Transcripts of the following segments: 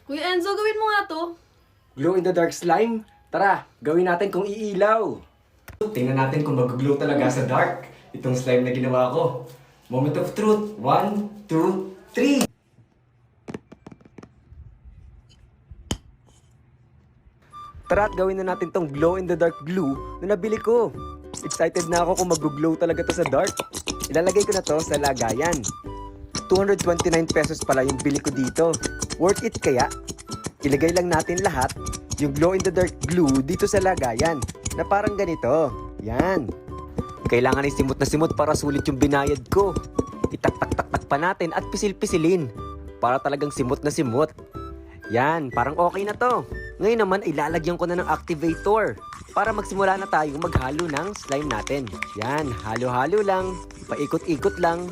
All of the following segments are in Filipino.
Kuya Enzo, gawin mo nga to. Glow in the dark slime? Tara, gawin natin kung iilaw. Tingnan natin kung mag-glow talaga sa dark itong slime na ginawa ko. Moment of truth. 1, 2, 3. Tara at gawin na natin tong glow in the dark glue na nabili ko. Excited na ako kung mag-glow talaga to sa dark. Ilalagay ko na to sa lagayan. 229 pesos pala yung bili ko dito. Worth it kaya? Ilagay lang natin lahat yung glow in the dark glue dito sa lagayan na parang ganito. Yan. Kailangan ay simot na simot para sulit yung binayad ko. Itak-tak-tak-tak pa natin at pisil-pisilin para talagang simot na simot. Yan, parang okay na to. Ngayon naman ilalagyan ko na ng activator para magsimula na tayong maghalo ng slime natin. Yan, halo-halo lang, paikot-ikot lang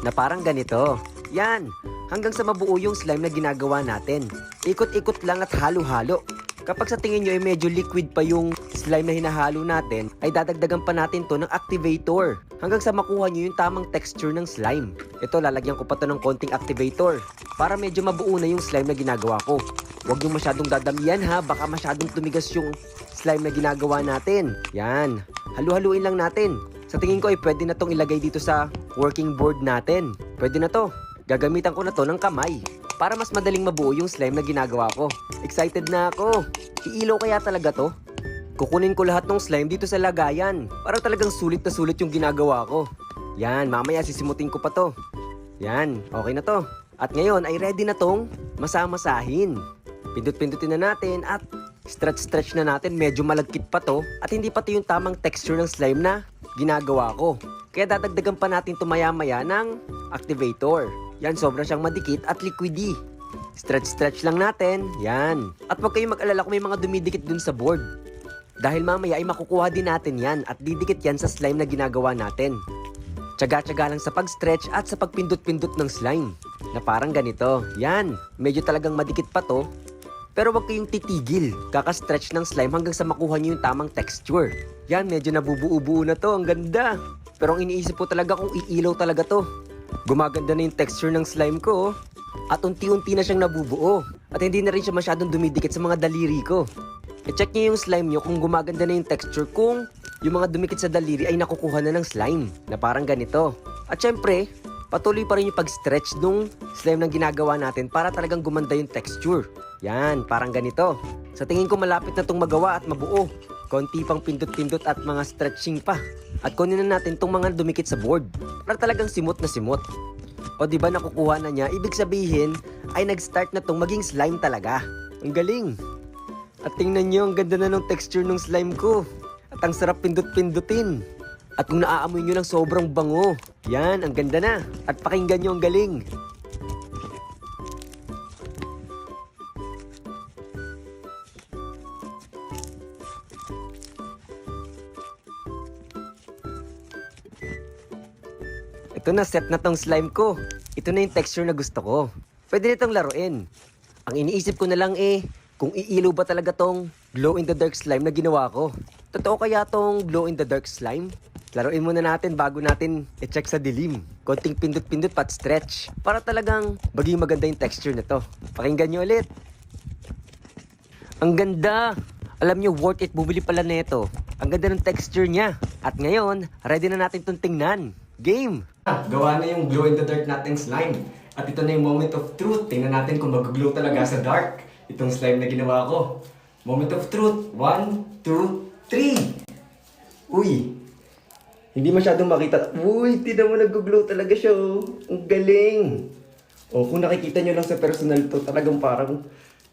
na parang ganito. Yan, hanggang sa mabuo yung slime na ginagawa natin. Ikot-ikot lang at halo-halo. Kapag sa tingin nyo ay medyo liquid pa yung slime na hinahalo natin, ay dadagdagan pa natin to ng activator hanggang sa makuha nyo yung tamang texture ng slime. Ito, lalagyan ko pa to ng konting activator para medyo mabuo na yung slime na ginagawa ko. Huwag yung masyadong dadamihan ha, baka masyadong tumigas yung slime na ginagawa natin. Yan, halu-haluin lang natin. Sa tingin ko ay pwede na tong ilagay dito sa working board natin. Pwede na to. Gagamitan ko na to ng kamay para mas madaling mabuo yung slime na ginagawa ko. Excited na ako. Iilaw kaya talaga to? Kukunin ko lahat ng slime dito sa lagayan para talagang sulit na sulit yung ginagawa ko. Yan, mamaya sisimutin ko pa to. Yan, okay na to. At ngayon ay ready na tong masamasahin. Pindut-pindutin na natin at stretch na natin. Medyo malagkit pa to at hindi pa to yung tamang texture ng slime na ginagawa ko. Kaya dadagdagan pa natin to maya-maya ng activator. Yan, sobra siyang madikit at liquidy. Stretch lang natin. Yan. At huwag kayong mag-alala kung may mga dumidikit dun sa board. Dahil mamaya ay makukuha din natin yan at didikit yan sa slime na ginagawa natin. Tsaga-tsaga lang sa pag-stretch at sa pagpindot-pindot ng slime. Na parang ganito. Yan. Medyo talagang madikit pa to. Pero huwag kayong titigil. Kaka-stretch ng slime hanggang sa makuha nyo yung tamang texture. Yan, medyo nabubuo-buo na to. Ang ganda. Pero ang iniisip ko talaga kung iilaw talaga to. Gumaganda na yung texture ng slime ko. At unti-unti na siyang nabubuo. At hindi na rin siya masyadong dumidikit sa mga daliri ko. I-check nyo yung slime nyo kung gumaganda na yung texture, kung yung mga dumikit sa daliri ay nakukuha na ng slime na parang ganito. At syempre, patuloy pa rin yung pag-stretch nung slime na ginagawa natin para talagang gumanda yung texture. Yan, parang ganito. Sa tingin ko malapit na itong magawa at mabuo. Konti pang pindot-pindot at mga stretching pa. At kunin na natin itong mga dumikit sa board para talagang simot na simot. O diba nakukuha na niya, ibig sabihin ay nag-start na itong maging slime talaga. Ang galing! At tingnan nyo, ang ganda na ng texture ng slime ko. At ang sarap pindot-pindutin. At kung naaamoy nyo lang, sobrang bango. Yan, ang ganda na. At pakinggan nyo, ang galing. Ito na, set na tong slime ko. Ito na yung texture na gusto ko. Pwede nitong laruin. Ang iniisip ko na lang kung iilaw ba talaga tong glow in the dark slime na ginawa ko. Totoo kaya tong glow in the dark slime? Laruin muna natin bago natin i-check sa dilim. Konting pindot-pindot pat stretch para talagang maging maganda yung texture nito. Pakinggan nyo ulit. Ang ganda! Alam nyo, worth it bumili pala nito. Ang ganda ng texture niya. At ngayon, ready na natin itong tingnan. Game! Gawa na yung glow in the dark nating slime. At ito na yung moment of truth. Tingnan natin kung mag-glow talaga sa dark itong slime na ginawa ko. Moment of truth. 1, 2, 3. Uy! Hindi masyadong makita. Uy, tignan mo, nag-glow talaga siya. Ang galing! O, kung nakikita nyo lang sa personal to, talagang parang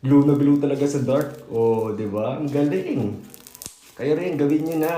glow na glow talaga sa dark. O, di ba? Ang galing! Kayo rin, gawin nyo na.